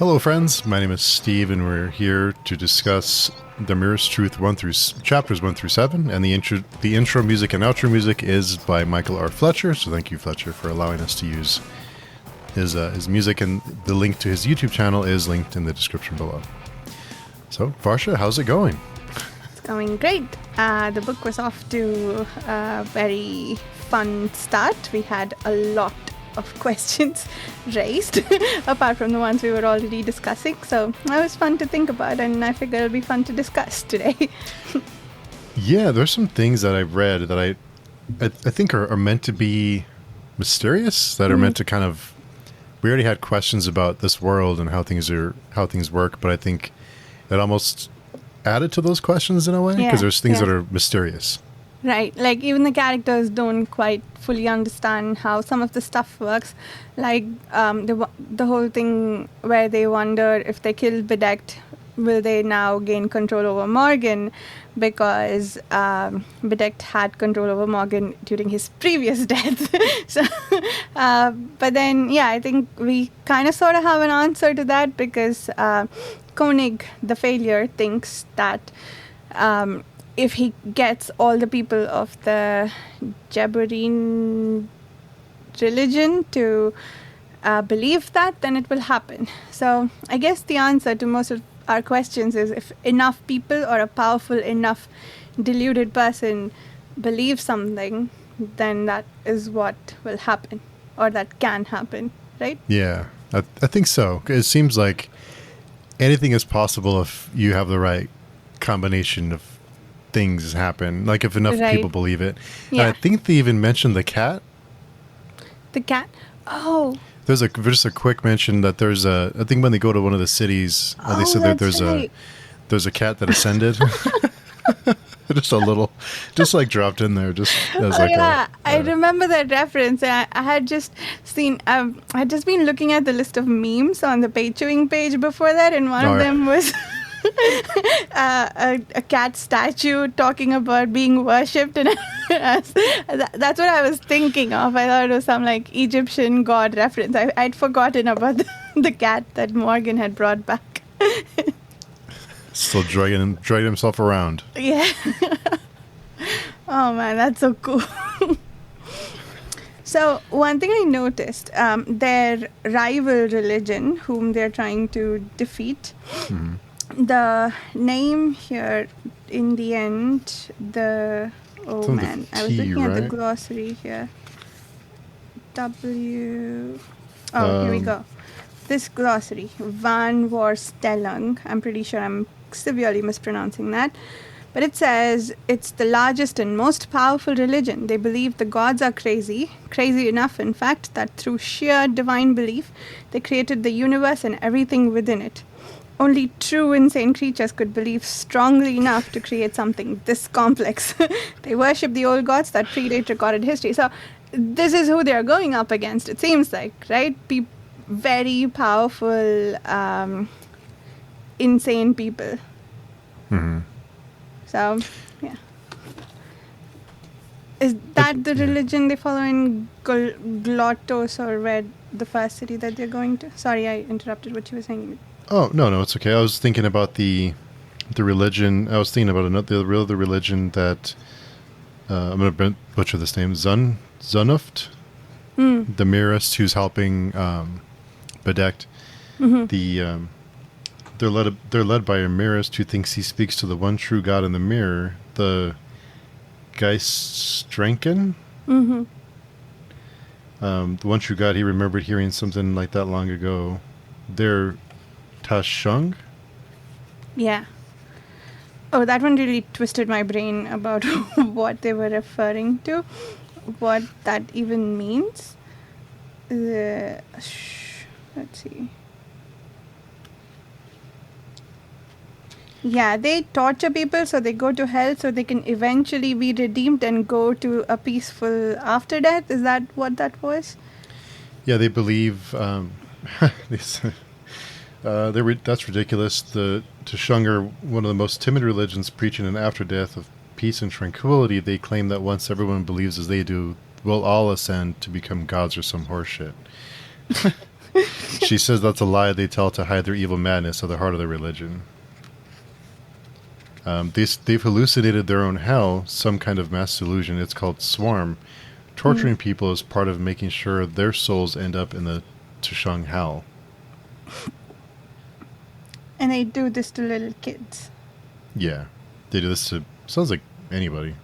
Hello, friends. My name is Steve, and we're here to discuss The Merest Truth chapters 1 through 7. And the intro music and outro music is by Michael R. Fletcher. So thank you, Fletcher, for allowing us to use his music. And the link to his YouTube channel is linked in the description below. So, Varsha, how's it going? It's going great. The book was off to a very fun start. We had a lot of questions raised apart from the ones we were already discussing, so that was fun to think about, and I figure it'll be fun to discuss today. Yeah, there's some things that I've read that I think are meant to be mysterious, that are meant to kind of, we already had questions about this world and how things work, but I think it almost added to those questions in a way, because there's things that are mysterious. Right, like even the characters don't quite fully understand how some of the stuff works. Like the whole thing where they wonder if they kill Bedecked, will they now gain control over Morgan? Because Bedecked had control over Morgan during his previous death. So, but then, I think we kind of sort of have an answer to that, because Koenig, the failure, thinks that if he gets all the people of the Jaberine religion to believe that, then it will happen. So I guess the answer to most of our questions is, if enough people or a powerful enough deluded person believes something, then that is what will happen, or that can happen, right? Yeah, I think so. It seems like anything is possible if you have the right combination of things happen, like if enough people believe it. Yeah. And I think they even mentioned the cat. The cat? Oh. There's just a quick mention that there's I think when they go to one of the cities, they said that there's a cat that ascended. Just a little, just like dropped in there, just as I remember that reference. I had just seen, I had just been looking at the list of memes on the page chewing page before that, and one of them was a cat statue talking about being worshipped, and that's what I was thinking of. I thought it was some like Egyptian god reference. I'd forgotten about the cat that Morgan had brought back. Still dragging himself around. Yeah. Oh man, that's so cool. So one thing I noticed, their rival religion, whom they're trying to defeat, the name here in the end, I was looking at the glossary here. Here we go. This glossary, Van Warstellung, I'm pretty sure I'm severely mispronouncing that, but it says it's the largest and most powerful religion. They believe the gods are crazy enough, in fact, that through sheer divine belief, they created the universe and everything within it. Only true insane creatures could believe strongly enough to create something this complex. They worship the old gods that predate recorded history. So this is who they're going up against, it seems like, right? Very powerful, insane people. Mm-hmm. So, yeah. Is that the religion they follow in Glottos, or where the first city that they're going to? Sorry, I interrupted what you were saying. Oh, no, it's okay. I was thinking about the religion. I was thinking about the religion that, I'm going to butcher this name, Zunft? The Merest, who's helping Bedecked. Mm-hmm. They're led by a Merest who thinks he speaks to the one true God in the mirror, the Geiststranken. Mm-hmm. The one true God, he remembered hearing something like that long ago. They're Tashung? Yeah. Oh, that one really twisted my brain about what they were referring to, what that even means. Let's see. Yeah, they torture people so they go to hell so they can eventually be redeemed and go to a peaceful after death. Is that what that was? Yeah, they believe... that's ridiculous. The Tashung are one of the most timid religions, preaching an after death of peace and tranquility. They claim that once everyone believes as they do, we'll all ascend to become gods or some horseshit. She says that's a lie they tell to hide their evil madness at the heart of their religion. They've hallucinated their own hell, some kind of mass delusion. It's called swarm. Torturing people is part of making sure their souls end up in the Tushang hell. And they do this to little kids. Yeah. They do this to, sounds like anybody.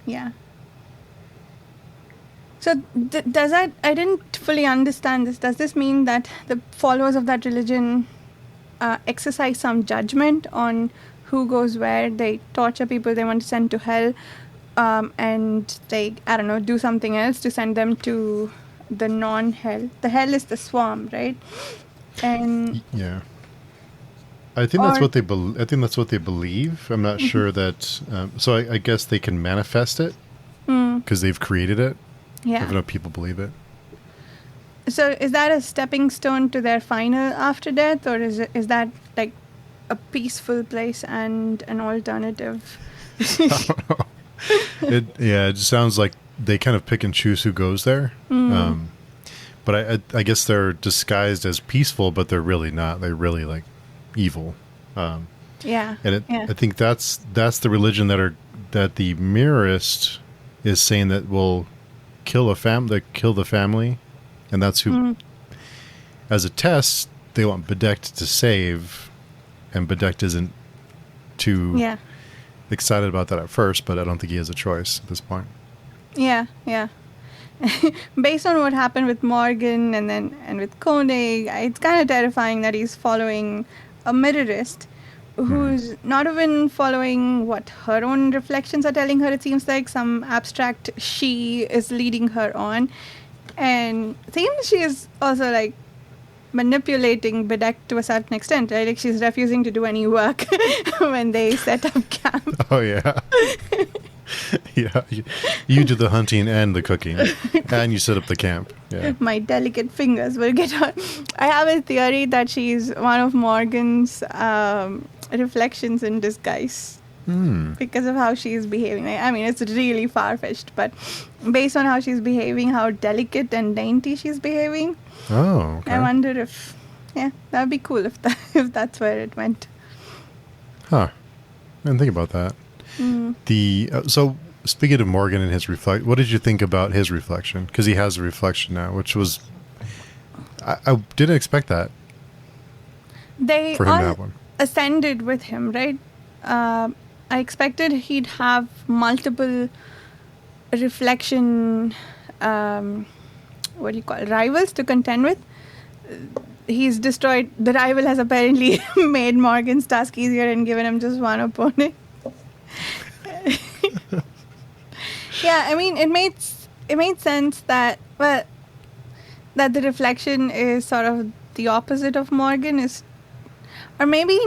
Yeah. So does that, I didn't fully understand this. Does this mean that the followers of that religion exercise some judgment on who goes where? They torture people they want to send to hell, and they, I don't know, do something else to send them to the non-hell. The hell is the swarm, right? And yeah. I think that's what they I think that's what they believe. I'm not sure that. So I guess they can manifest it because they've created it. Yeah. I don't know if people believe it. So is that a stepping stone to their final after death, or is that like a peaceful place and an alternative? I don't know. It just sounds like they kind of pick and choose who goes there. But I guess they're disguised as peaceful, but they're really not. They're really like evil. Yeah. And I think that's the religion that the mirrorist is saying that will kill the family, and that's who. As a test, they want Bedekt to save, and Bedekt isn't too excited about that at first, but I don't think he has a choice at this point. Yeah. Based on what happened with Morgan and with Koenig, it's kind of terrifying that he's following a mirrorist who's not even following what her own reflections are telling her. It seems like some abstract she is leading her on, and it seems she is also like manipulating Bedekt to a certain extent, right? Like she's refusing to do any work when they set up camp. Oh yeah. Yeah, you do the hunting and the cooking, and you set up the camp. Yeah. My delicate fingers will get on. I have a theory that she's one of Morgan's reflections in disguise because of how she's behaving. I mean, it's really far-fetched, but based on how she's behaving, how delicate and dainty she's behaving, okay. I wonder if, that would be cool if that's where it went. Huh. I didn't think about that. So speaking of Morgan and his what did you think about his reflection? Because he has a reflection now, which was I didn't expect that. They for him all to have one. Ascended with him, right? I expected he'd have multiple reflection rivals to contend with. He's destroyed. The rival has apparently made Morgan's task easier and given him just one opponent. Yeah, I mean, it made sense that the reflection is sort of the opposite of Morgan, or maybe,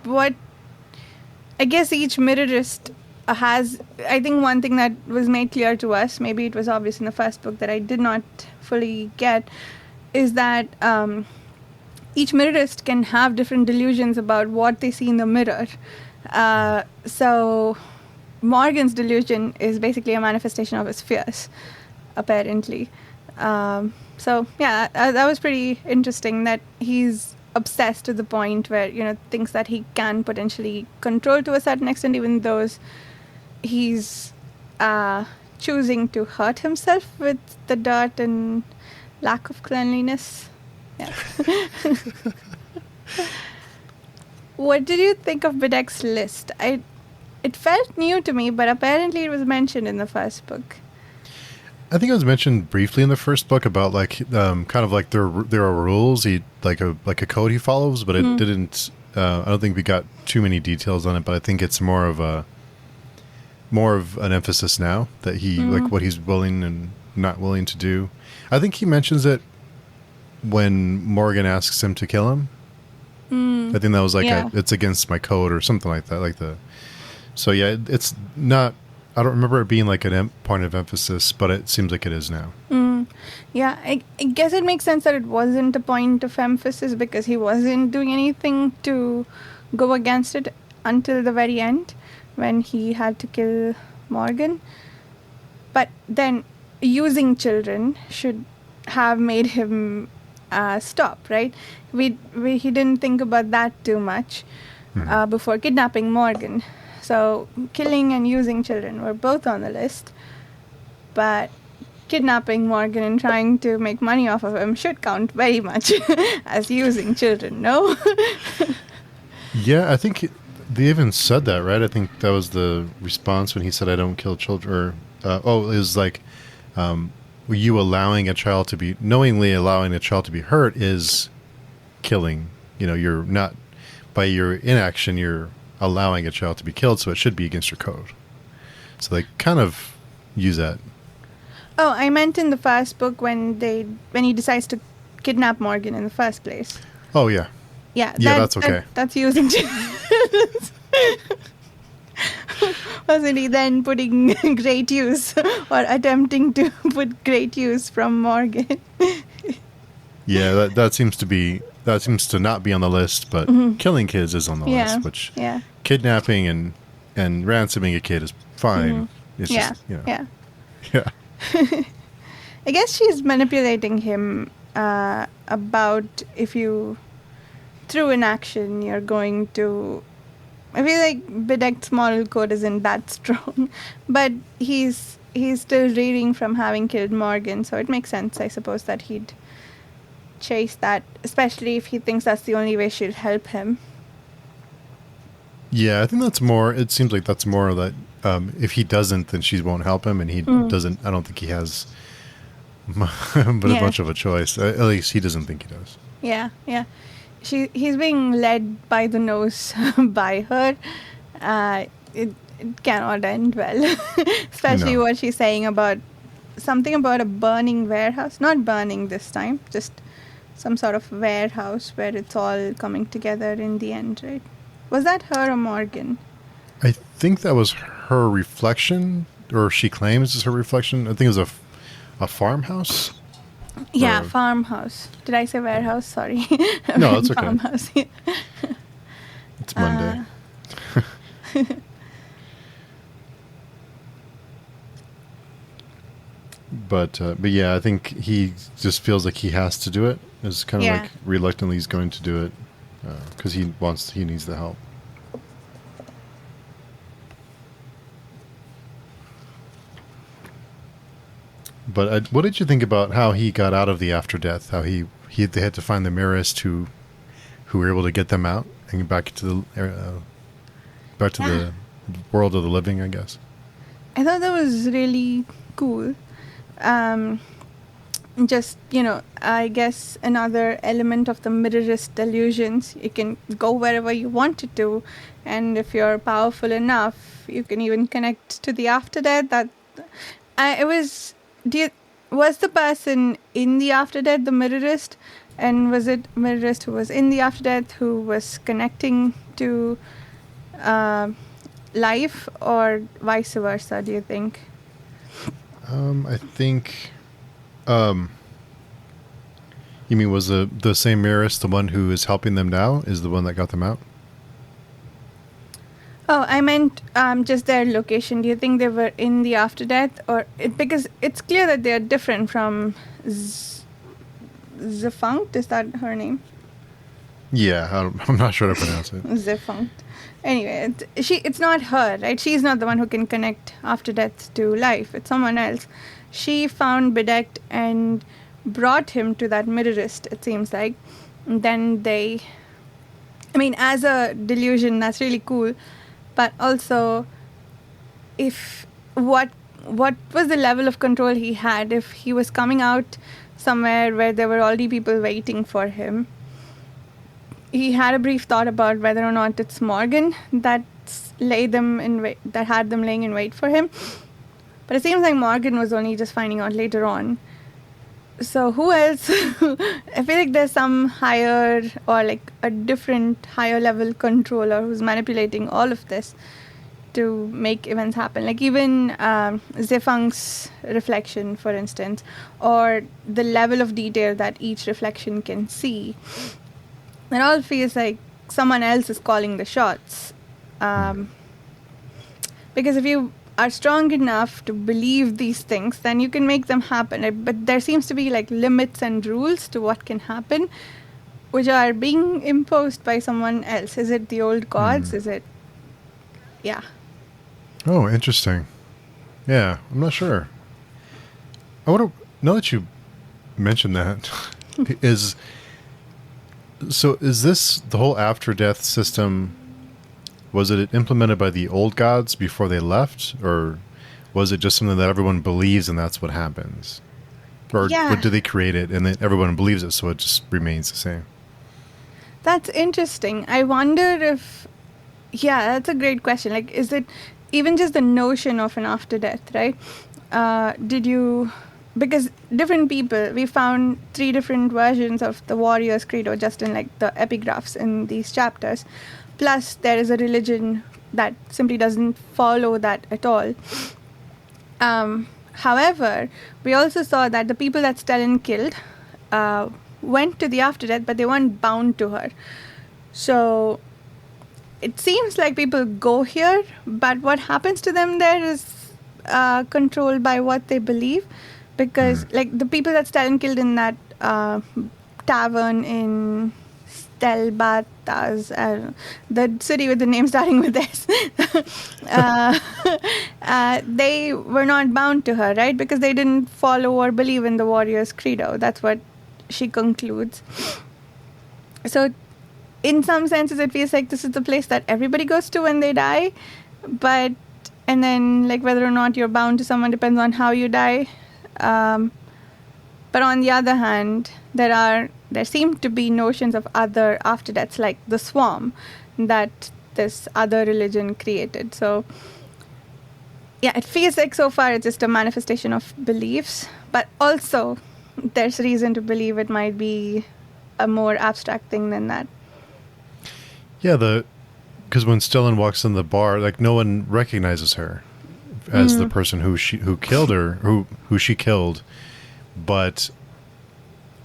what I guess each mirrorist has. I think one thing that was made clear to us, maybe it was obvious in the first book that I did not fully get, is that each mirrorist can have different delusions about what they see in the mirror. So Morgan's delusion is basically a manifestation of his fears, apparently. So yeah, that was pretty interesting that he's obsessed to the point where, things that he can potentially control to a certain extent, even those he's choosing to hurt himself with the dirt and lack of cleanliness. Yeah. What did you think of Bedekt's list? It felt new to me, but apparently it was mentioned in the first book. I think it was mentioned briefly in the first book about kind of like there are rules he like a code he follows, but it didn't. I don't think we got too many details on it, but I think it's more of an emphasis now that he like what he's willing and not willing to do. I think he mentions it when Morgan asks him to kill him. I think that was it's against my code or something like that. So yeah, it's not. I don't remember it being like a point of emphasis, but it seems like it is now. Yeah, I guess it makes sense that it wasn't a point of emphasis because he wasn't doing anything to go against it until the very end when he had to kill Morgan. But then using children should have made him stop, right? He didn't think about that too much before kidnapping Morgan. So killing and using children were both on the list, but kidnapping Morgan and trying to make money off of him should count very much as using children, no? Yeah, I think they even said that, right? I think that was the response when he said, "I don't kill children." Or, it was like, were you allowing a child to be, knowingly allowing a child to be hurt is killing. You're not, by your inaction, you're allowing a child to be killed, so it should be against your code. So they kind of use that. Oh, I meant in the first book when he decides to kidnap Morgan in the first place. Oh, yeah. Yeah, that's okay. That's using children. Wasn't he then putting great use or attempting to put great use from Morgan? Yeah, that seems to not be on the list, but killing kids is on the list, which kidnapping and ransoming a kid is fine. It's just, Yeah. Yeah. I guess she's manipulating him about if you, through inaction, you're going to... I feel like Bedect's moral code isn't that strong, but he's still reading from having killed Morgan, so it makes sense, I suppose, that he'd chase that, especially if he thinks that's the only way she'll help him. Yeah, I think that's more... It seems like that's more that if he doesn't, then she won't help him, and he doesn't... I don't think he has a much of a choice. At least he doesn't think he does. Yeah. He's being led by the nose by her. It cannot end well. Especially what she's saying about something about a burning warehouse. Not burning this time, just some sort of warehouse where it's all coming together in the end, right? Was that her or Morgan? I think that was her reflection, or she claims it's her reflection. I think it was a farmhouse. Yeah, farmhouse. Did I say warehouse? Sorry. No, that's okay. Farmhouse. It's Monday. But yeah, I think he just feels like he has to do it. It's kind of like reluctantly he's going to do it because he needs the help. But what did you think about how he got out of the after death? How they had to find the Marist who were able to get them out and back to the the world of the living, I guess. I thought that was really cool. Just, I guess another element of the mirrorist delusions. You can go wherever you wanted to, and if you're powerful enough, you can even connect to the after death. Was the person in the after death the mirrorist, and was it mirrorist who was in the after death who was connecting to life, or vice versa, do you think? I think you mean was the same Marist the one who is helping them now, is the one that got them out? Oh, I meant just their location. Do you think they were in the after death, because it's clear that they are different from Zefunct? Is that her name? Yeah, I'm not sure how to pronounce it. Zefunct. Anyway, it's not her, right? She's not the one who can connect after death to life. It's someone else. She found Bedect and brought him to that mirrorist, it seems like. And then as a delusion, that's really cool. But also, what was the level of control he had if he was coming out somewhere where there were already people waiting for him? He had a brief thought about whether or not it's Morgan that had them laying in wait for him. But it seems like Morgan was only just finding out later on. So who else? I feel like there's some higher or like a different higher level controller who's manipulating all of this to make events happen. Like even Zefunct's reflection, for instance, or the level of detail that each reflection can see. It all feels like someone else is calling the shots. Because if you are strong enough to believe these things, then you can make them happen. Right? But there seems to be like limits and rules to what can happen, which are being imposed by someone else. Is it the old gods? Is it? Yeah. Oh, interesting. Yeah, I'm not sure. I want to know that you mentioned that. is this the whole after death system? Was it implemented by the old gods before they left, or was it just something that everyone believes and that's what happens? Or do they create it and then everyone believes it, so it just remains the same? That's interesting. I wonder if, that's a great question. Like, is it even just the notion of an after death, right? Because different people, we found 3 different versions of the Warrior's Credo just in like the epigraphs in these chapters. Plus, there is a religion that simply doesn't follow that at all. However, we also saw that the people that Stellan killed went to the afterdeath, but they weren't bound to her. So it seems like people go here, but what happens to them there is controlled by what they believe. Because like the people that Stellan killed in that tavern in Stelbatas, the city with the name starting with S, they were not bound to her, right? Because they didn't follow or believe in the Warrior's Credo. That's what she concludes. So in some senses, it feels like this is the place that everybody goes to when they die. And then like whether or not you're bound to someone depends on how you die. But on the other hand, there seem to be notions of other after deaths, like the swarm that this other religion created. So it feels like so far it's just a manifestation of beliefs, but also there's reason to believe it might be a more abstract thing than that. Yeah, because when Stellan walks in the bar, like no one recognizes her as the person who killed her, who she killed. But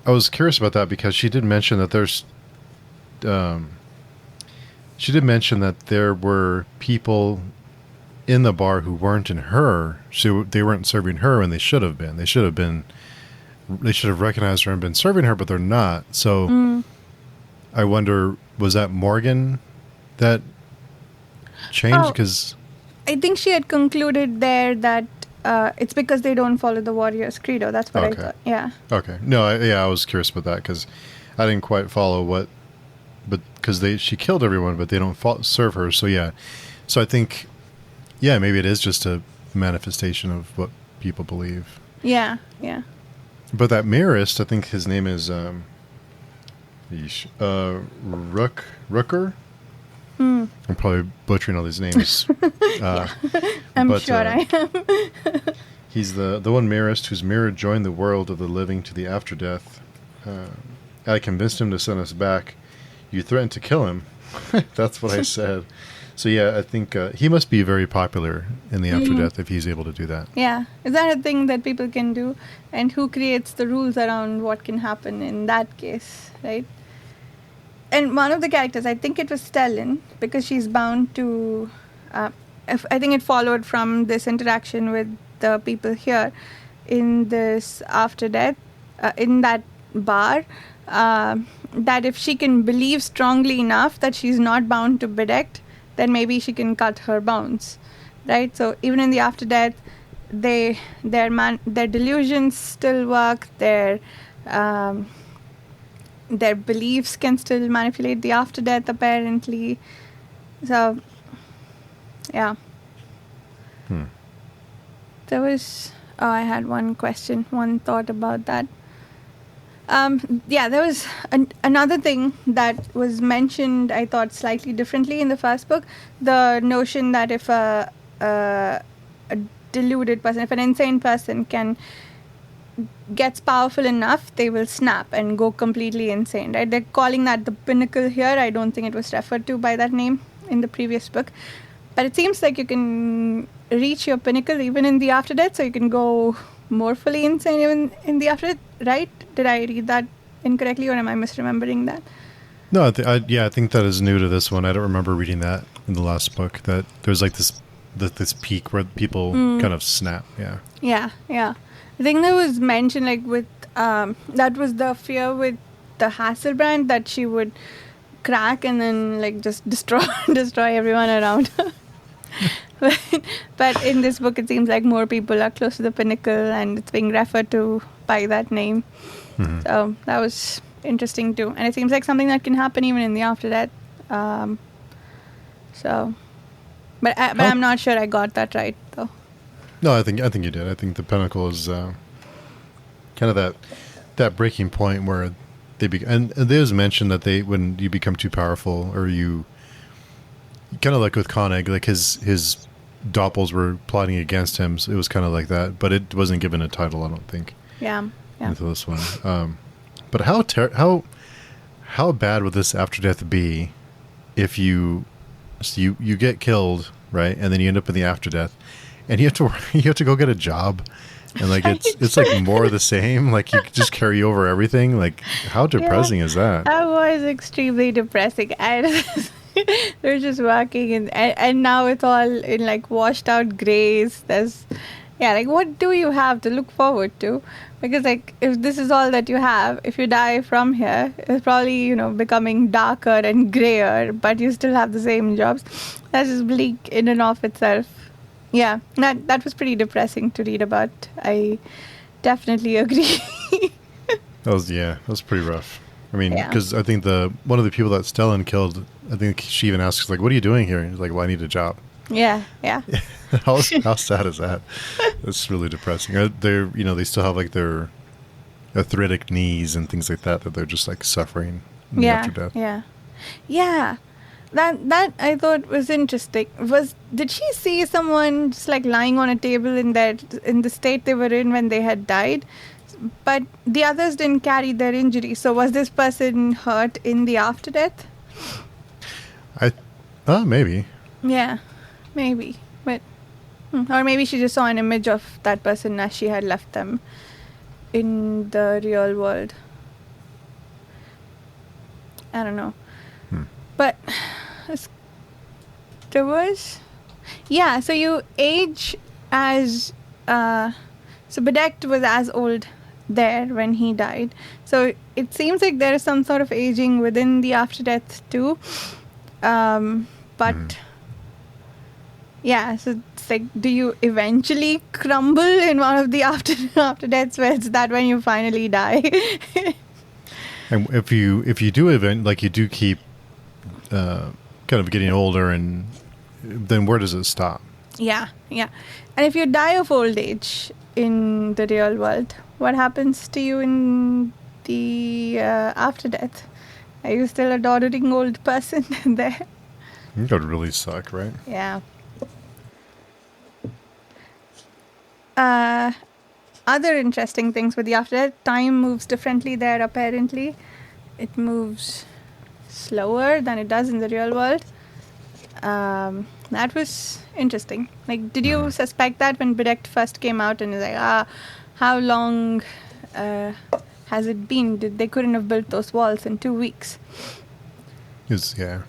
I was curious about that because she did mention that there were people in the bar who weren't in her. So they weren't serving her, and they should have been. They should have recognized her and been serving her, but they're not. So I wonder, was that Morgan that changed? Because I think she had concluded there that it's because they don't follow the Warrior's Credo. That's what I thought. Yeah. Okay. No, I was curious about that because I didn't quite follow but because she killed everyone, but they don't serve her. So yeah. So I think, maybe it is just a manifestation of what people believe. Yeah. Yeah. But that Marist, I think his name is Rooker. I'm probably butchering all these names. I'm sure I am. He's the one Marist whose mirror joined the world of the living to the after death. I convinced him to send us back. You threatened to kill him. That's what I said. So I think he must be very popular in the after death if he's able to do that. Yeah. Is that a thing that people can do? And who creates the rules around what can happen in that case, right? And one of the characters, I think it was Stellan, because she's bound to... I think it followed from this interaction with the people here in this after death, in that bar, that if she can believe strongly enough that she's not bound to Bedecked, then maybe she can cut her bounds, right? So even in the after death, their delusions still work, their beliefs can still manipulate the after death, apparently. So, yeah. There was... I had one thought about that. There was another thing that was mentioned, I thought, slightly differently in the first book. The notion that if a deluded person, if an insane person gets powerful enough, they will snap and go completely insane, right? They're calling that the pinnacle here. I don't think it was referred to by that name in the previous book. But it seems like you can reach your pinnacle even in the after death, so you can go more fully insane even in the after death, right? Did I read that incorrectly, or am I misremembering that? No, I think that is new to this one. I don't remember reading that in the last book, that there's like this this peak where people kind of snap. Yeah. Yeah, yeah. I think there was mention like with that was the fear with the Hasselbrand that she would crack and then like just destroy everyone around her. But in this book, it seems like more people are close to the pinnacle, and it's being referred to by that name. So that was interesting too, and it seems like something that can happen even in the after death. But I'm not sure I got that right though. No, I think you did. I think the pinnacle is kind of that breaking point where they and there's mention that when you become too powerful, or you kind of like with Koenig, like his doppels were plotting against him, so it was kind of like that, but it wasn't given a title, I don't think. Yeah. Into this one, but how bad would this after death be if you get killed, right, and then you end up in the after death, and you have to go get a job, and like it's like more of the same, like you just carry over everything. Like, how depressing is that? That was extremely depressing. They're just working, and now it's all in like washed out grays. Like what do you have to look forward to? Because like if this is all that you have, if you die from here, it's probably becoming darker and grayer, but you still have the same jobs. That's just bleak in and of itself. Yeah, that was pretty depressing to read about. I definitely agree. That was pretty rough. I mean, because I think one of the people that Stellan killed, I think she even asks like, "What are you doing here?" And he's like, "Well, I need a job." Yeah. How sad is that? That's really depressing. They still have like their arthritic knees and things like that they're just like suffering after death. Yeah. That I thought was interesting. Did she see someone just like lying on a table in the state they were in when they had died? But the others didn't carry their injuries. So was this person hurt in the after death? Maybe. Yeah, maybe. But or maybe she just saw an image of that person as she had left them in the real world. I don't know. But there was... Yeah, so you age as... so Bedekt was as old there when he died. So it seems like there is some sort of aging within the after death too. But... Yeah, so it's like, do you eventually crumble in one of the after deaths where it's that when you finally die? And if you do you do keep kind of getting older, and then where does it stop? Yeah. And if you die of old age in the real world, what happens to you in the after death? Are you still a doddering old person there? That would really suck, right? Yeah. Other interesting things with the after death, time moves differently there apparently. It moves slower than it does in the real world. That was interesting. Like, did you suspect that when Bedekt first came out and was like, how long has it been? They couldn't have built those walls in 2 weeks. Yeah.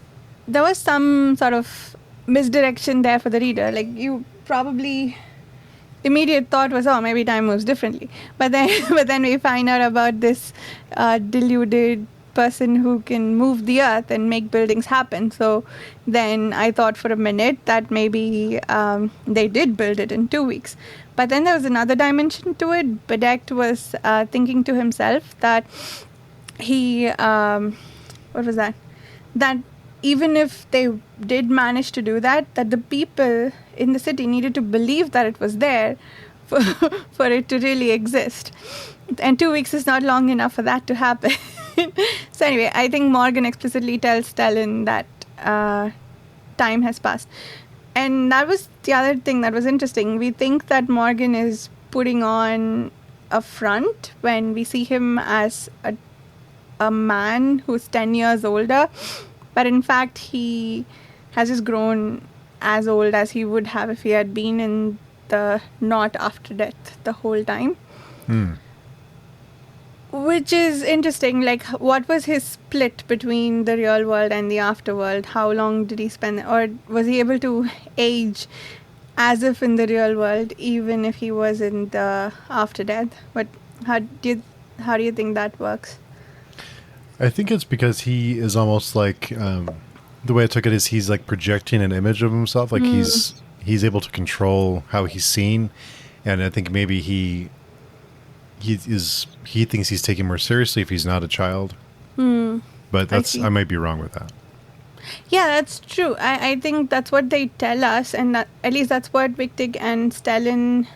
There was some sort of misdirection there for the reader. Like, you probably... immediate thought was, maybe time moves differently. But then we find out about this deluded person who can move the earth and make buildings happen. So then I thought for a minute that maybe they did build it in 2 weeks. But then there was another dimension to it. Bedekt was thinking to himself that he... what was that? That even if they did manage to do that the people in the city needed to believe that it was there for it to really exist. And 2 weeks is not long enough for that to happen. So anyway, I think Morgan explicitly tells Stellan that time has passed. And that was the other thing that was interesting. We think that Morgan is putting on a front when we see him as a man who's 10 years older. But in fact, he has just grown as old as he would have if he had been in the not after death the whole time. Which is interesting. Like, what was his split between the real world and the afterworld? How long did he spend? Or was he able to age as if in the real world, even if he was in the after death. But how do you think that works? I think it's because he is almost like the way I took it is he's like projecting an image of himself, like he's able to control how he's seen, and I think maybe he thinks he's taken more seriously if he's not a child. But I might be wrong with that. Yeah, that's true. I think that's what they tell us, and at least that's what Victig and Stellan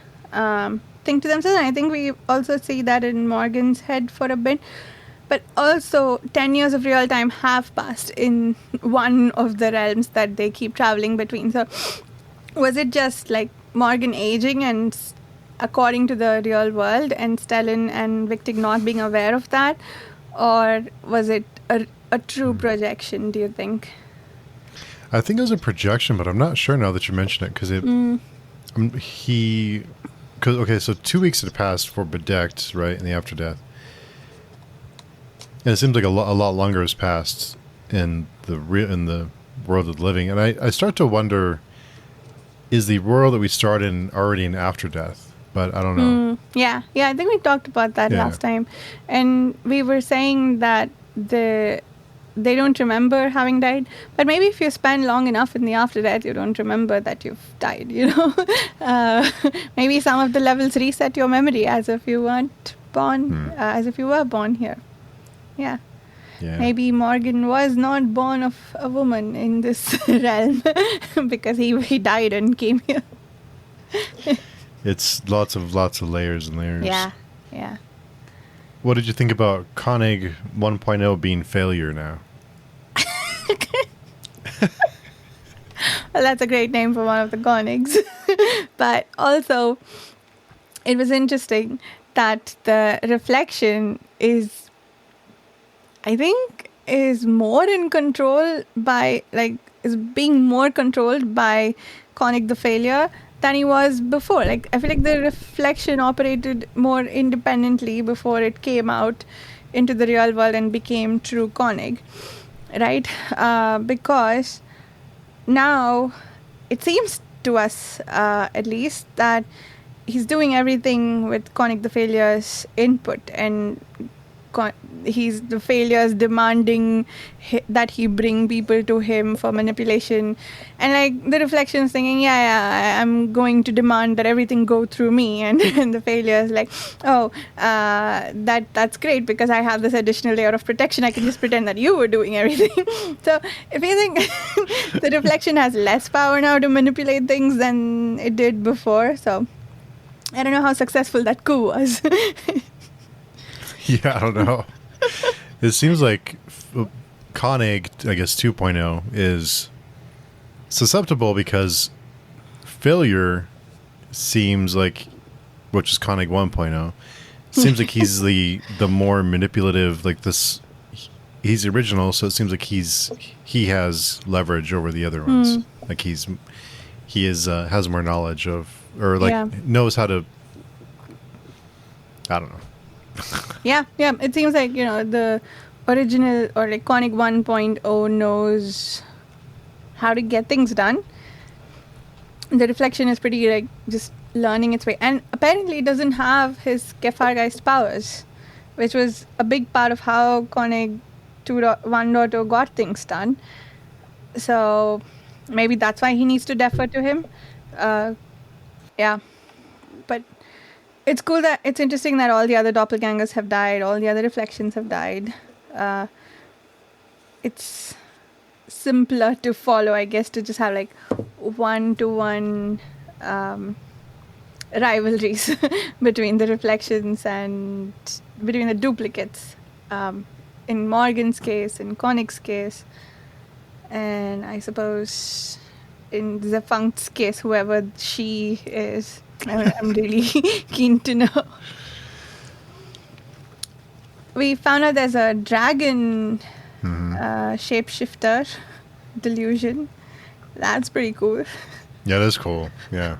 think to themselves. And I think we also see that in Morgan's head for a bit. But also, 10 years of real time have passed in one of the realms that they keep traveling between. So, was it just like Morgan aging and according to the real world, and Stellan and Victig not being aware of that? Or was it a true projection, do you think? I think it was a projection, but I'm not sure now that you mention it, because so 2 weeks had passed for Bedecked, right, in the after death. And it seems like a lot longer has passed in the world of the living. And I start to wonder, is the world that we start in already in after death? But I don't know. Yeah, I think we talked about that last time. And we were saying that they don't remember having died. But maybe if you spend long enough in the after death, you don't remember that you've died, Maybe some of the levels reset your memory as if you weren't born, as if you were born here. Yeah. Maybe Morgan was not born of a woman in this realm because he died and came here. It's lots of layers and layers. Yeah. What did you think about Koenig 1.0 being failure now? Well, that's a great name for one of the Koenigs. But also, it was interesting that the reflection is more in control is being more controlled by Koenig the failure than he was before. Like, I feel like the reflection operated more independently before it came out into the real world and became true Koenig, right? Because now it seems to us, at least, that he's doing everything with Koenig the failure's input, and the failures demanding that he bring people to him for manipulation, and like the reflections thinking, I'm going to demand that everything go through me, and the failures like, that's great because I have this additional layer of protection. I can just pretend that you were doing everything. So if you think the reflection has less power now to manipulate things than it did before, so I don't know how successful that coup was. Yeah, I don't know. It seems like Koenig, I guess 2.0, is susceptible because failure seems like, which is Koenig 1.0, seems like he's the more manipulative, like this. He's original, so it seems like he has leverage over the other ones. Like he has more knowledge of, or like knows how to. I don't know. Yeah. It seems like, the original or like Koenig 1.0 knows how to get things done. The reflection is pretty like just learning its way. And apparently it doesn't have his Kefargeist powers, which was a big part of how Koenig 1.0 got things done. So maybe that's why he needs to defer to him. But it's cool it's interesting that all the other doppelgangers have died, all the other reflections have died. It's simpler to follow, I guess, to just have like one-to-one rivalries between the reflections and between the duplicates. In Morgan's case, in Koenig's case, and I suppose in Zefunct's case, whoever she is. I'm really keen to know. We found out there's a dragon shapeshifter delusion. That's pretty cool. Yeah, that's cool. Yeah.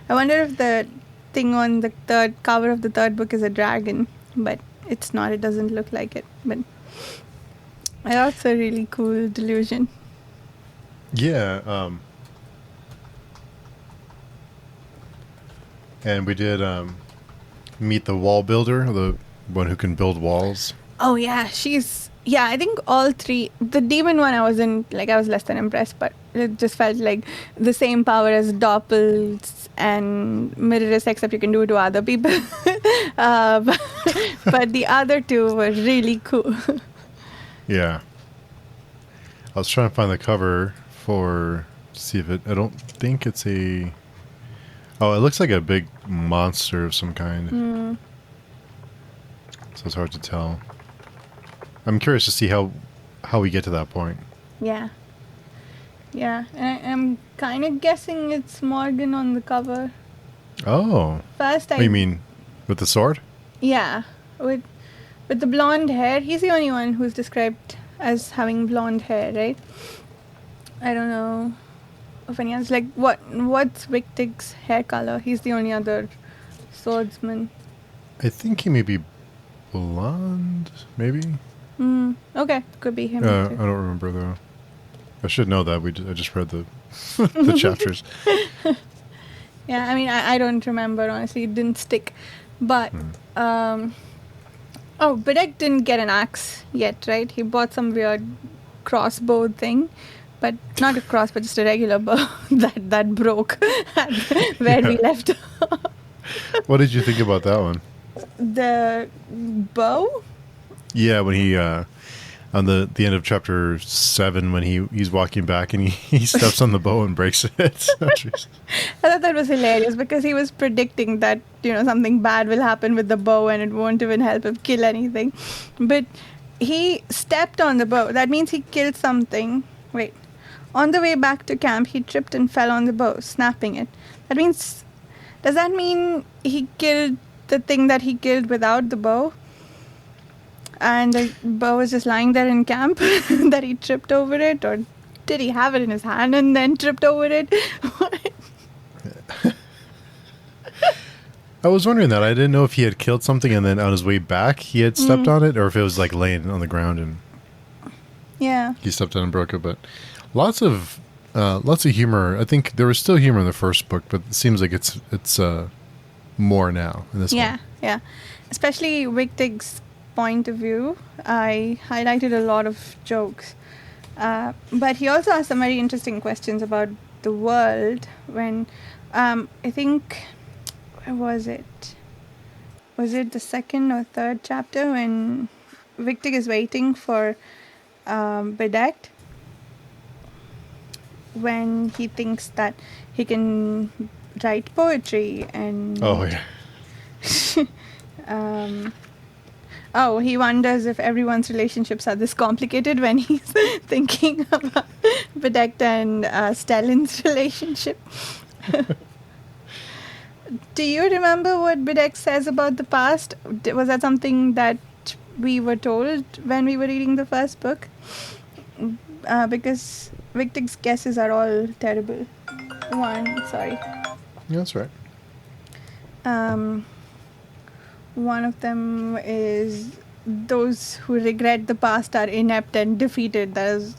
I wonder if the thing on the third cover of the third book is a dragon, but it's not. It doesn't look like it. But that's a really cool delusion. Yeah. And we did meet the wall builder, the one who can build walls. Oh yeah, I think all three. The demon one, I wasn't like, I was less than impressed, but it just felt like the same power as Doppels and Mirrorless, except you can do it to other people. But the other two were really cool. Yeah. I was trying to find the cover to see if I don't think it's a... Oh, it looks like a big monster of some kind. So it's hard to tell. I'm curious to see how we get to that point. Yeah. Yeah, and I'm kind of guessing it's Morgan on the cover. Oh. First, What do you mean? With the sword? Yeah, with the blonde hair. He's the only one who's described as having blonde hair, right? I don't know if any others. Like, what's Victig's hair color? He's the only other swordsman. I think he may be blonde, maybe? Okay, could be him I too. don't remember, though. I should know that. I just read the the chapters. Yeah, I mean, I don't remember, honestly. It didn't stick. But, Bedeck didn't get an axe yet, right? He bought some weird crossbow thing. But not a cross, but just a regular bow that broke where we left off. What did you think about that one? The bow? Yeah, when he on the end of chapter 7, when he's walking back and he steps on the bow and breaks it. I thought that was hilarious because he was predicting that, something bad will happen with the bow and it won't even help him kill anything. But he stepped on the bow. That means he killed something. Wait. On the way back to camp, he tripped and fell on the bow, snapping it. Does that mean he killed the thing that he killed without the bow? And the bow was just lying there in camp that he tripped over it? Or did he have it in his hand and then tripped over it? I was wondering that. I didn't know if he had killed something and then on his way back he had stepped on it, or if it was like laying on the ground and he stepped on and broke it. But lots of humor. I think there was still humor in the first book, but it seems like it's more now in this one. Yeah. Especially Wigtig's point of view. I highlighted a lot of jokes. But he also asked some very interesting questions about the world when, I think, where was it? Was it the second or third chapter when Wigtig is waiting for Bedecked? When he thinks that he can write poetry and... Oh, yeah. He wonders if everyone's relationships are this complicated when he's thinking about Bedecked and Stellan's relationship. Do you remember what Bedeck says about the past? Was that something that we were told when we were reading the first book? Because Wigtig's guesses are all terrible. Sorry. Yeah, that's right. One of them is those who regret the past are inept and defeated. That's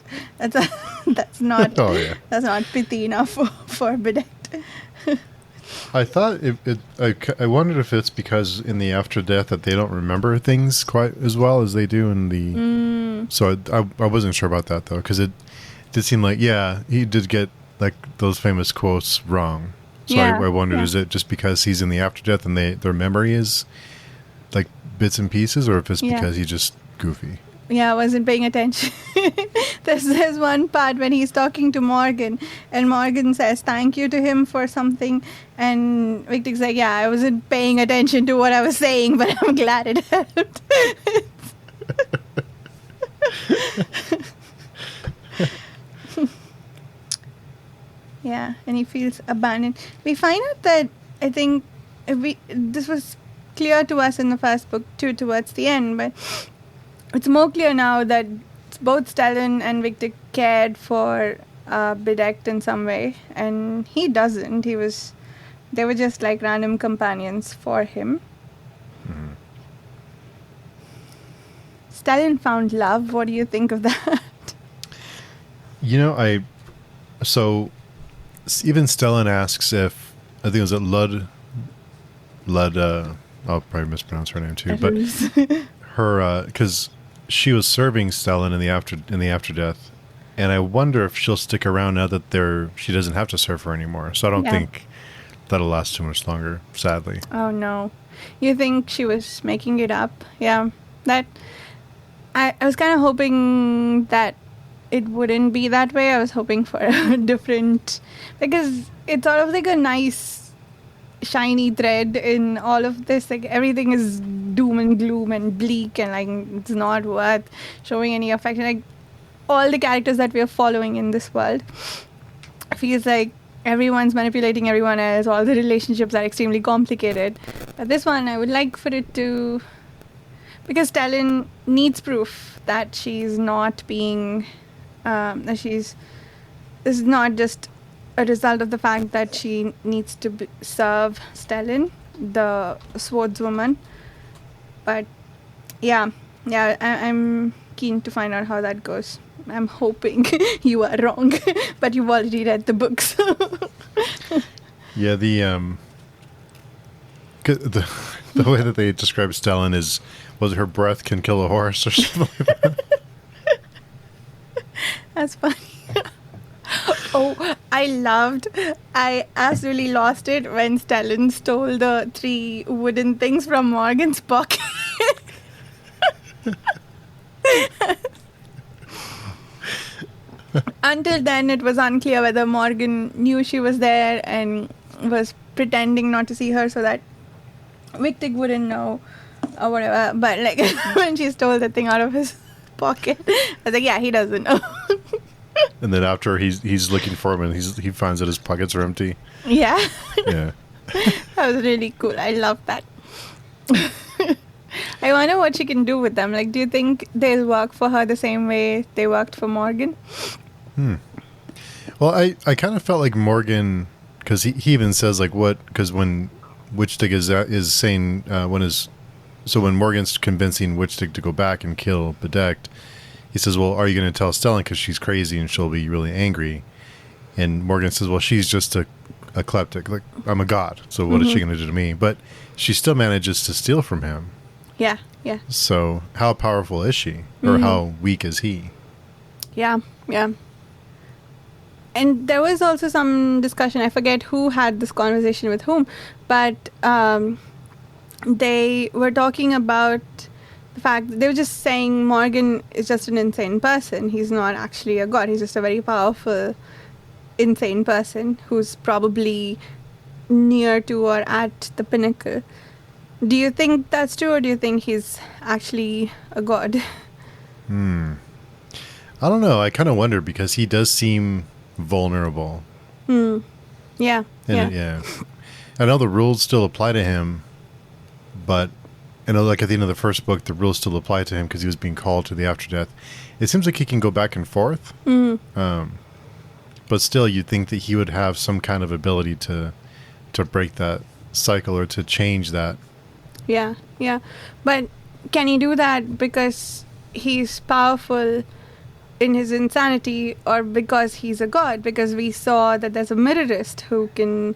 not that's not pithy enough for Bedecked. I thought I wondered if it's because in the after death that they don't remember things quite as well as they do in the. So I wasn't sure about that though, because it did seem like he did get like those famous quotes wrong. So I wondered, is it just because he's in the after death and their memory is like bits and pieces, or if it's because he's just goofy? Yeah, I wasn't paying attention. There's one part when he's talking to Morgan, and Morgan says thank you to him for something, and Wigtig's like, yeah, I wasn't paying attention to what I was saying, but I'm glad it helped. Yeah, and he feels abandoned. We find out that, I think, this was clear to us in the first book too, towards the end, but it's more clear now that both Stellan and Wigtig cared for Bedecked in some way, and he doesn't. They were just like random companions for him. Mm-hmm. Stellan found love. What do you think of that? So even Stellan asks if, I think it was at I'll probably mispronounce her name too, but her, because she was serving Stellan in the afterdeath, and I wonder if she'll stick around now that she doesn't have to serve her anymore. So I don't think that'll last too much longer, sadly. Oh no, you think she was making it up? Yeah, that I was kind of hoping that it wouldn't be that way. I was hoping for a different, because it's sort of like a nice shiny thread in all of this. Like everything is doom and gloom and bleak, and like it's not worth showing any affection. Like all the characters that we are following in this world feels like everyone's manipulating everyone else. All the relationships are extremely complicated. But this one, I would like for it to, because Stellan needs proof that she's not being, this is not just a result of the fact that she needs to serve Stellan, the swordswoman. But I'm keen to find out how that goes. I'm hoping you are wrong, but you've already read the books. Yeah, the way that they describe Stellan was her breath can kill a horse or something like that. That's funny. Oh, I absolutely lost it when Stellan stole the 3 wooden things from Morgan's pocket. Until then, it was unclear whether Morgan knew she was there and was pretending not to see her so that Victig wouldn't know or whatever. But like when she stole the thing out of his pocket, I was like, yeah, he doesn't know. And then after he's looking for him and he finds that his pockets are empty. Yeah. Yeah. That was really cool. I love that. I wonder what she can do with them. Like, do you think they'll work for her the same way they worked for Morgan? Well, I kind of felt like Morgan, because he even says like because when Witchtig is saying when Morgan's convincing Witchtig to go back and kill Bedekt, he says, well, are you going to tell Stellan because she's crazy and she'll be really angry? And Morgan says, well, she's just a kleptic. Like, I'm a god, so what is she going to do to me? But she still manages to steal from him. Yeah, yeah. So how powerful is she? Or how weak is he? Yeah, yeah. And there was also some discussion, I forget who had this conversation with whom, but they were talking about the fact that they were just saying Morgan is just an insane person. He's not actually a god. He's just a very powerful, insane person who's probably near to or at the pinnacle. Do you think that's true, or do you think he's actually a god? I don't know. I kind of wonder because he does seem vulnerable. Yeah. Yeah. I know the rules still apply to him, but I know, like at the end of the first book, the rules still apply to him because he was being called to the afterdeath. It seems like he can go back and forth, but still, you'd think that he would have some kind of ability to break that cycle or to change that. Yeah. But can he do that because he's powerful in his insanity, or because he's a god? Because we saw that there's a mirrorist who can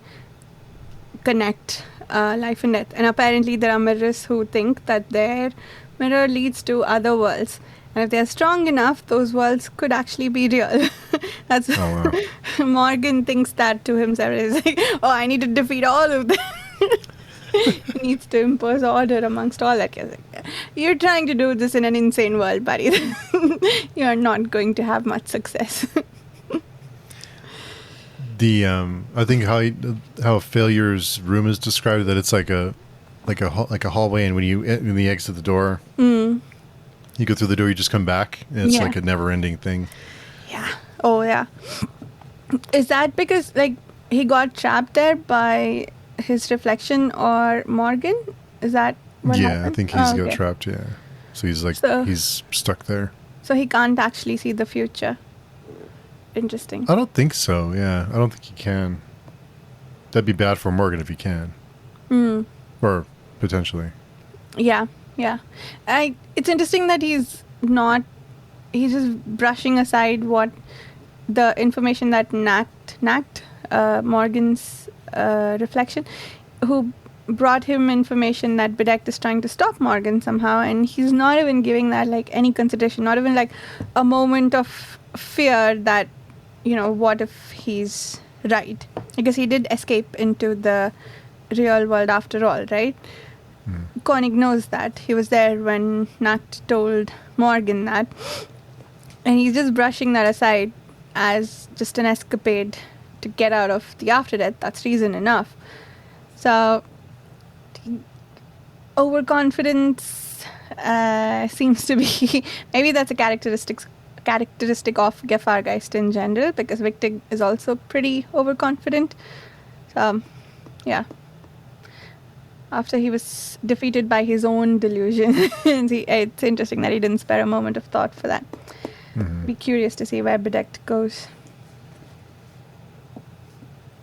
connect life and death, and apparently there are mirrorists who think that their mirror leads to other worlds, and if they're strong enough, those worlds could actually be real. That's wow. Morgan thinks that to himself. He's like, oh, I need to defeat all of them. He needs to impose order amongst all that. You're trying to do this in an insane world, buddy. You're not going to have much success. I think how Failure's room is described, that it's like a hallway, and when you exit the door, you go through the door, you just come back, and it's like a never-ending thing. Yeah. Oh yeah. Is that because like he got trapped there by his reflection or Morgan? Is that what happened? I think he's got trapped. Yeah. So he's he's stuck there. So he can't actually see the future. Interesting. I don't think so. Yeah, I don't think he can. That'd be bad for Morgan if he can. Or potentially. Yeah. It's interesting that he's just brushing aside what the information that Morgan's reflection, who brought him information that Bedeck is trying to stop Morgan somehow, and he's not even giving that like any consideration, not even like a moment of fear that, what if he's right? Because he did escape into the real world after all, right? Koenig knows that. He was there when Nat told Morgan that. And he's just brushing that aside as just an escapade to get out of the afterdeath. That's reason enough. So, overconfidence seems to be... maybe that's a characteristic of Gefahrgeist in general, because Victor is also pretty overconfident. So, yeah. After he was defeated by his own delusion, it's interesting that he didn't spare a moment of thought for that. Be curious to see where Bedeck goes.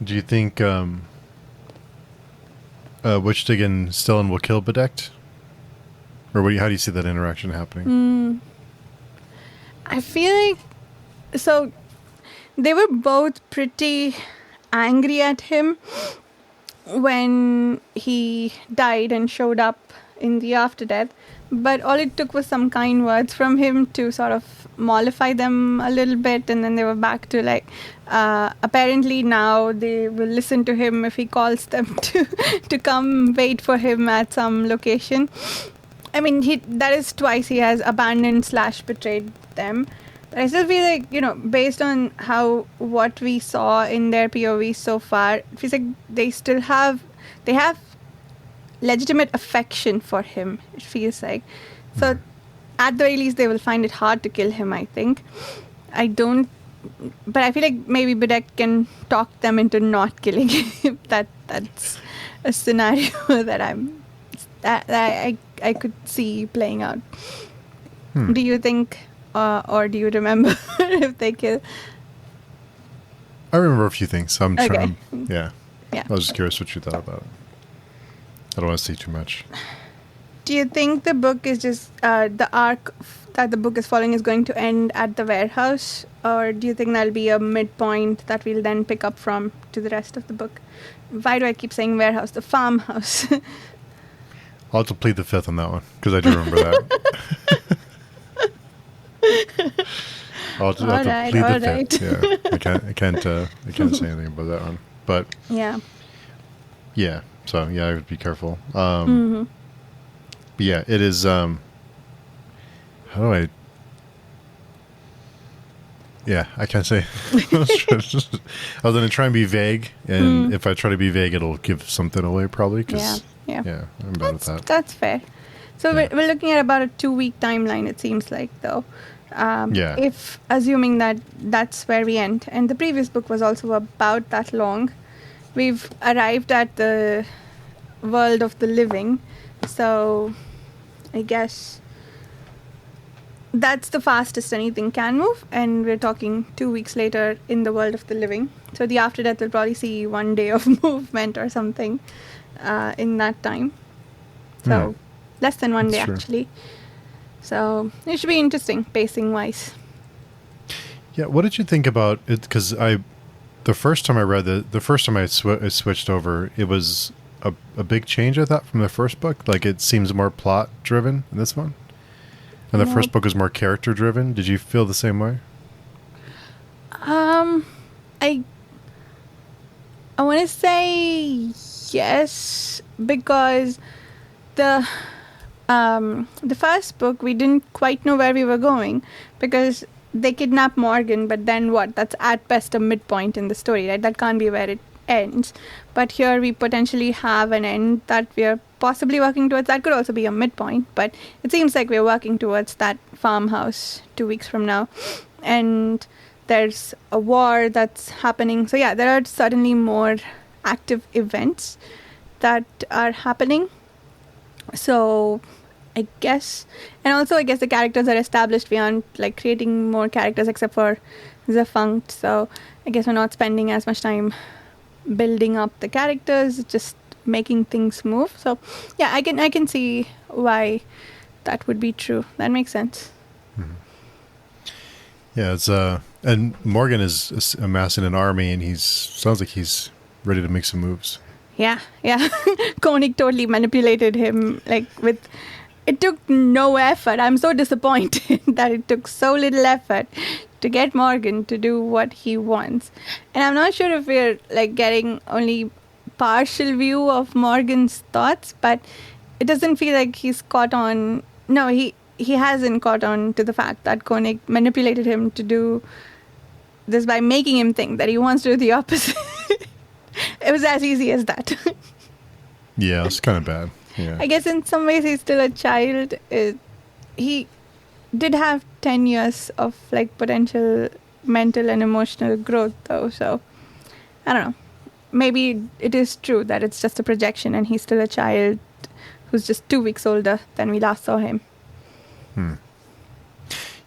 Do you think Wichtig and Stellan will kill Bedeck? Or how do you see that interaction happening? I feel like... so, they were both pretty angry at him when he died and showed up in the afterdeath, but all it took was some kind words from him to sort of mollify them a little bit, and then they were back to like, apparently now they will listen to him if he calls them to come wait for him at some location. I mean, that is twice he has abandoned / betrayed them. But I still feel like, based on what we saw in their POV so far, it feels like they have legitimate affection for him, it feels like. So, at the very least, they will find it hard to kill him, I think. But I feel like maybe Bedeck can talk them into not killing him. That's a scenario that I could see playing out. Do you think... or do you remember if they kill? I remember a few things. I'm okay. trying. Yeah. Yeah. I was just curious what you thought about it. I don't want to say too much. Do you think the book is just the arc that the book is following is going to end at the warehouse, or do you think that'll be a midpoint that we'll then pick up from to the rest of the book? Why do I keep saying warehouse? The farmhouse. I'll have to plead the fifth on that one because I do remember that. I'll have to plead the fifth. Yeah, I can't say anything about that one. But yeah. So yeah, I would be careful. But yeah, it is. How do I? Yeah, I can't say. I was going to try and be vague, and if I try to be vague, it'll give something away probably. Yeah, I'm bad at that. That's fair. So we're looking at about a 2-week timeline. It seems like though. If assuming that that's where we end, and the previous book was also about that long, we've arrived at the world of the living, so I guess that's the fastest anything can move, and we're talking 2 weeks later in the world of the living, so the afterdeath will probably see 1 day of movement or something in that time, so less than 1 day actually. So it should be interesting, pacing wise. Yeah, what did you think about it? Because the first time I read the first time I switched over, it was a big change, I thought, from the first book. Like, it seems more plot driven in this one, and the first book was more character driven. Did you feel the same way? I want to say yes, because the first book, we didn't quite know where we were going, because they kidnap Morgan, but then what? That's at best a midpoint in the story, right? That can't be where it ends. But here we potentially have an end that we are possibly working towards. That could also be a midpoint, but it seems like we're working towards that farmhouse 2 weeks from now. And there's a war that's happening. So yeah, there are certainly more active events that are happening. So I guess, and also I guess the characters are established. We aren't like creating more characters except for Zafunkt. So I guess we're not spending as much time building up the characters, just making things move. So yeah, I can see why that would be true. That makes sense. Yeah, it's and Morgan is amassing an army, and sounds like he's ready to make some moves. Yeah. Koenig totally manipulated him. It took no effort. I'm so disappointed that it took so little effort to get Morgan to do what he wants. And I'm not sure if we're getting only partial view of Morgan's thoughts, but it doesn't feel like he's caught on. No, he hasn't caught on to the fact that Koenig manipulated him to do this by making him think that he wants to do the opposite. It was as easy as that. Yeah, it's kind of bad. Yeah. I guess in some ways he's still a child. He did have 10 years of potential mental and emotional growth though, so I don't know. Maybe it is true that it's just a projection and he's still a child who's just 2 weeks older than we last saw him.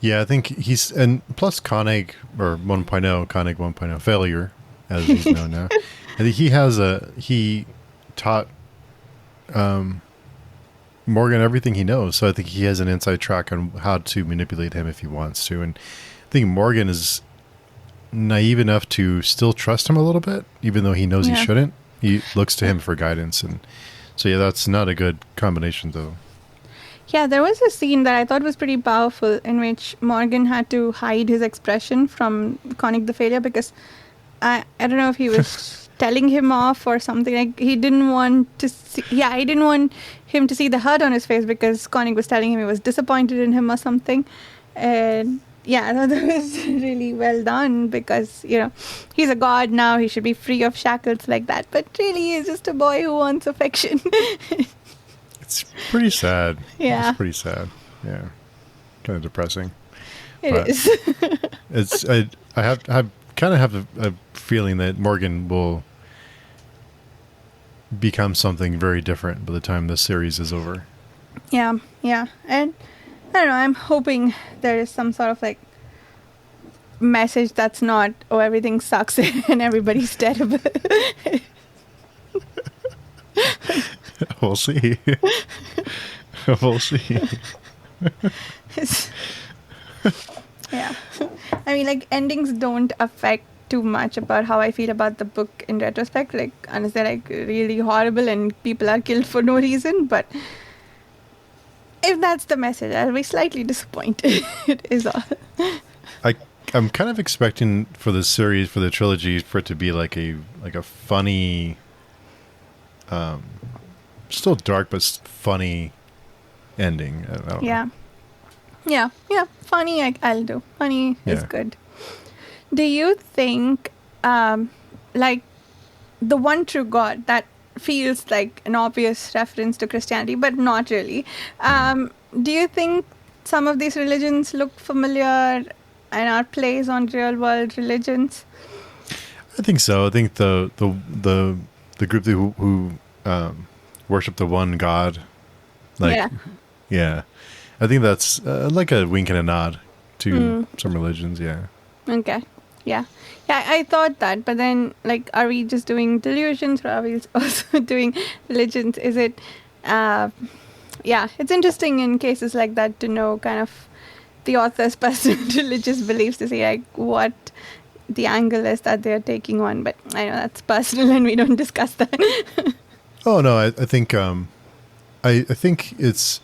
Yeah, I think he's, and plus Koenig, or 1.0, Koenig 1.0, failure, as he's known now. I think he taught Morgan everything he knows, so I think he has an inside track on how to manipulate him if he wants to. And I think Morgan is naive enough to still trust him a little bit, even though he knows he shouldn't. He looks to him for guidance, and so yeah, that's not a good combination though. Yeah, there was a scene that I thought was pretty powerful in which Morgan had to hide his expression from Koenig the failure because I don't know if he was telling him off or something. He didn't want to see, he didn't want him to see the hurt on his face because Koenig was telling him he was disappointed in him or something. And yeah, I thought that was really well done because, he's a god now. He should be free of shackles like that. But really, he's just a boy who wants affection. It's pretty sad. Yeah. It's pretty sad. Yeah. Kind of depressing. It is. I kind of have a feeling that Morgan will become something very different by the time this series is over. Yeah. And I don't know, I'm hoping there is some sort of message that's not, oh, everything sucks and everybody's terrible. We'll see. We'll see. Yeah. I mean, endings don't affect too much about how I feel about the book in retrospect. Unless they're really horrible and people are killed for no reason. But if that's the message, I'll be slightly disappointed. It is all. I'm kind of expecting for the series, for the trilogy, for it to be like a funny, still dark but funny ending. I don't know. Yeah. Funny, I'll do. Funny is good. Do you think, the one true God, that feels like an obvious reference to Christianity, but not really. Do you think some of these religions look familiar and are plays on real world religions? I think so. I think the group who worship the one God, yeah. I think that's like a wink and a nod to some religions. Yeah. Okay. Yeah, I thought that, but then, are we just doing delusions or are we also doing religions? Is it, it's interesting in cases like that to know kind of the author's personal religious beliefs to see, what the angle is that they're taking on, but I know that's personal and we don't discuss that. Oh, no, I think, I think it's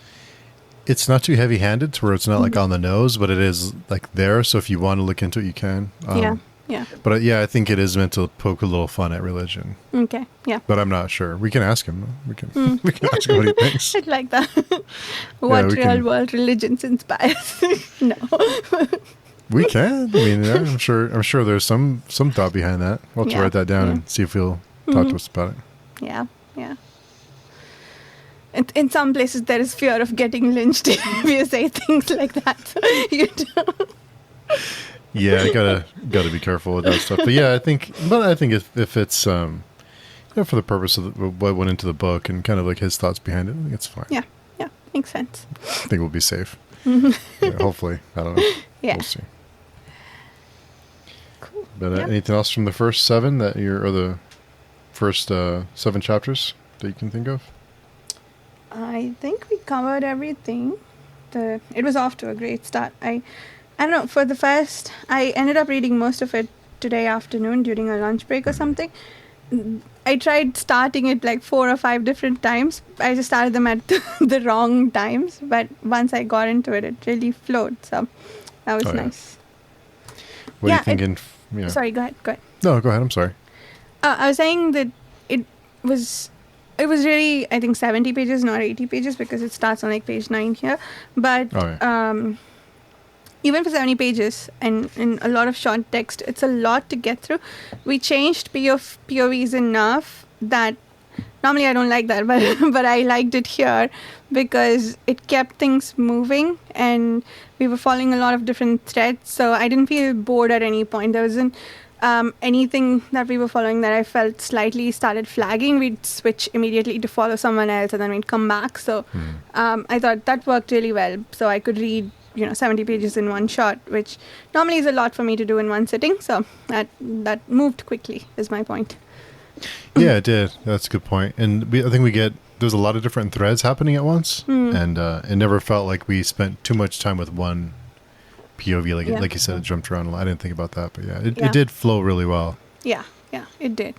not too heavy-handed to where it's not on the nose, but it is there. So if you want to look into it, you can. Yeah. But I think it is meant to poke a little fun at religion. Okay. Yeah. But I'm not sure. We can ask him. We can ask him what he thinks. I'd like that. What real world religions inspires? No. We can. I mean, I'm sure there's some thought behind that. We'll have to write that down and see if he'll talk to us about it. Yeah. In some places, there is fear of getting lynched if you say things like that. So you don't. Yeah, I gotta be careful with that stuff. But yeah, I think if it's for the purpose of what went into the book and kind of his thoughts behind it, I think it's fine. Yeah, makes sense. I think we'll be safe. Hopefully, I don't know. Yeah, we'll see. Cool. But anything else from the first 7 or the first 7 chapters that you can think of? I think we covered everything. It was off to a great start. I don't know, I ended up reading most of it today afternoon during a lunch break or something. I tried starting it like 4 or 5 different times. I just started them at the wrong times, but once I got into it, it really flowed. So that was nice. What are you thinking? Sorry, go ahead. No, go ahead. I'm sorry. I was saying that it was really, I think, 70 pages, not 80 pages, because it starts on like page 9 here. But even for 70 pages and a lot of short text, it's a lot to get through. We changed POVs enough that normally I don't like that, but I liked it here because it kept things moving and we were following a lot of different threads. So I didn't feel bored at any point. There wasn't anything that we were following that I felt slightly started flagging. We'd switch immediately to follow someone else and then we'd come back. So I thought that worked really well. So I could read 70 pages in one shot, which normally is a lot for me to do in one sitting. So that moved quickly is my point. Yeah, it did. That's a good point. And I think there's a lot of different threads happening at once. And it never felt like we spent too much time with one POV. Like you said, it jumped around a lot. I didn't think about that, but it did flow really well. Yeah, it did.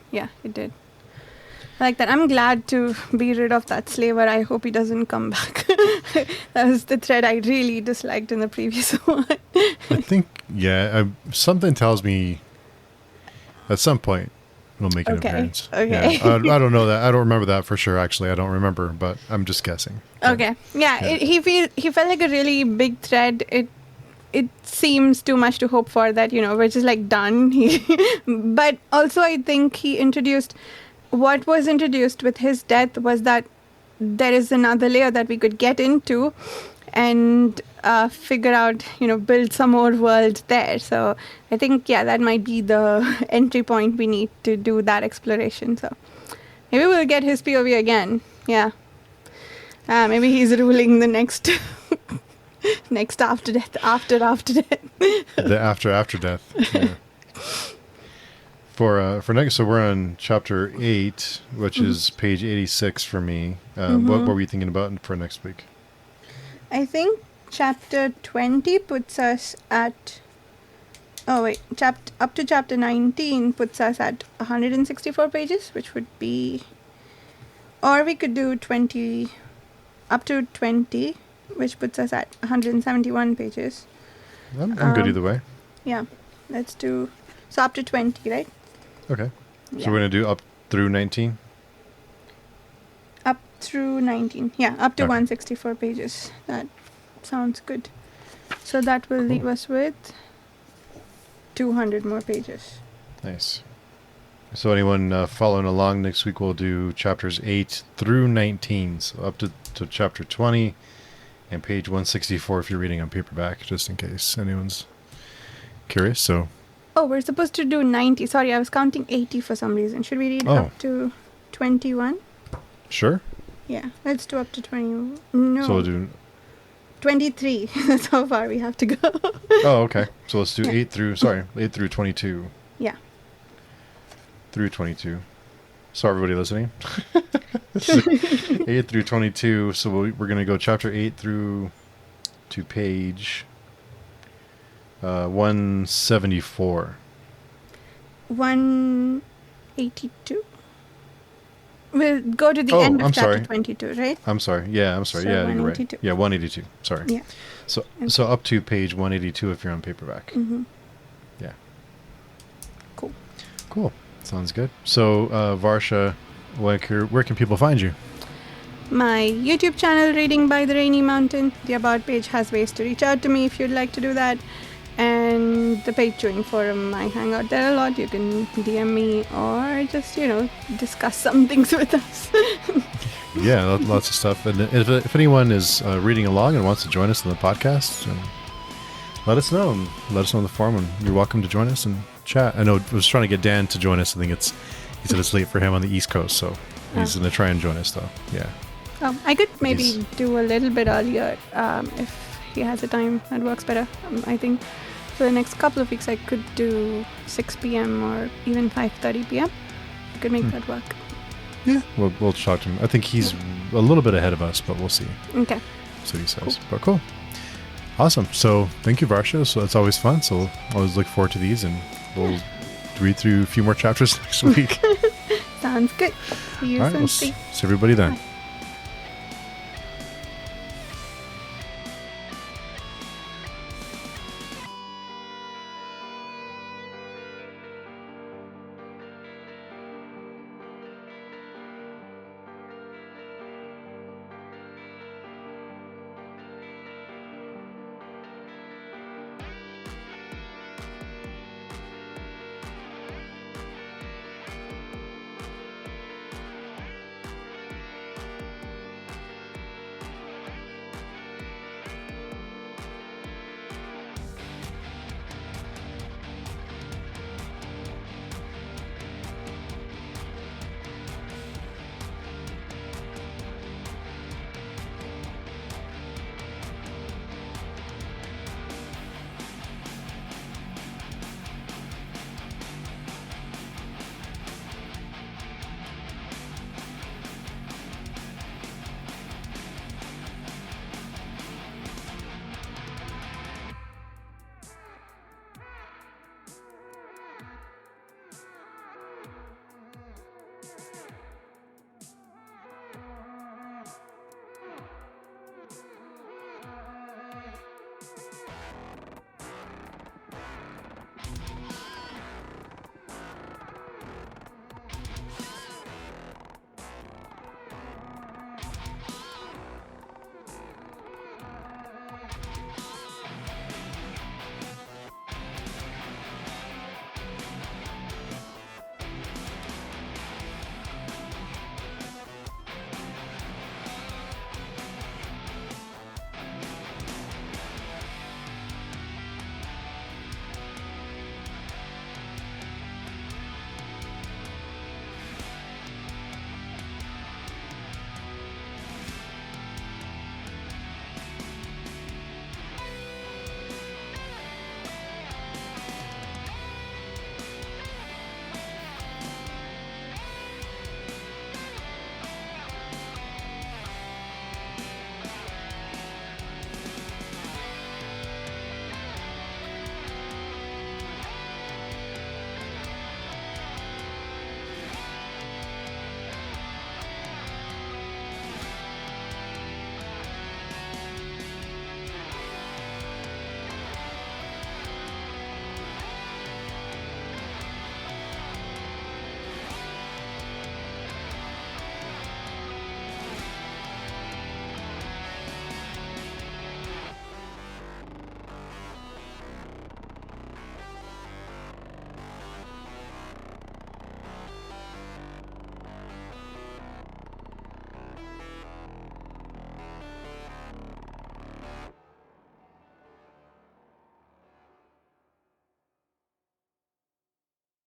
I like that. I'm glad to be rid of that slaver. I hope he doesn't come back. That was the thread I really disliked in the previous one. I think, something tells me at some point it'll make an appearance. Okay. Yeah, I don't know that. I don't remember that for sure, actually. I don't remember, but I'm just guessing. Okay. Yeah. He felt like a really big thread. It seems too much to hope for that, we're just like done. But also I think what was introduced with his death was that there is another layer that we could get into and figure out, build some more world there. So I think, that might be the entry point we need to do that exploration. So maybe we'll get his POV again. Yeah. Maybe he's ruling the next after death, after death. The after death. Yeah. For next, so we're on chapter 8, which is page 86 for me. What were we thinking about for next week? I think chapter 20 puts us at... Oh, wait. Up to chapter 19 puts us at 164 pages, which would be... Or we could do 20... Up to 20, which puts us at 171 pages. I'm good either way. Yeah. Let's do... So up to 20, right? Okay. So we're going to do up through 19? Up through 19. Yeah, up to 164 pages. That sounds good. So that will leave us with 200 more pages. Nice. So anyone following along, next week we'll do chapters 8 through 19. So up to chapter 20 and page 164 if you're reading on paperback, just in case anyone's curious. So... Oh, we're supposed to do 90. Sorry, I was counting 80 for some reason. Should we read up to 21? Sure. Yeah, let's do up to 20. No. So we'll do... 23. That's how far we have to go. Oh, okay. So let's do 8 through 22. Yeah. Through 22. Sorry, everybody listening. 8 through 22. So we're going to go chapter 8 through to page... 174. 182. We'll go to the end of chapter 22, right? I'm sorry. Yeah, I'm sorry. So yeah, you're right. Yeah, 182. Sorry. Yeah. So up to page 182 if you're on paperback. Mm-hmm. Yeah. Cool. Sounds good. So, Varsha, where can people find you? My YouTube channel, Reading by the Rainy Mountain. The About page has ways to reach out to me if you'd like to do that. And the Page Chewing Forum, I hang out there a lot. You can DM me or just, discuss some things with us. Yeah, lots of stuff. And if anyone is reading along and wants to join us in the podcast, let us know. And let us know in the forum. And you're welcome to join us and chat. I know I was trying to get Dan to join us. I think he said it's late for him on the East Coast. So he's going to try and join us, though. Yeah. I could maybe do a little bit earlier if he has a time that works better. I think for the next couple of weeks I could do 6 p.m. or even 5:30 p.m. I could make that work. Yeah, we'll talk to him. I think he's a little bit ahead of us, but we'll see. Okay. That's what he says. Cool. But cool. Awesome. So thank you, Varsha. So it's always fun. So we'll always look forward to these, and we'll read through a few more chapters next week. Sounds good. See you All right, soon, we'll Steve. see everybody then. Bye.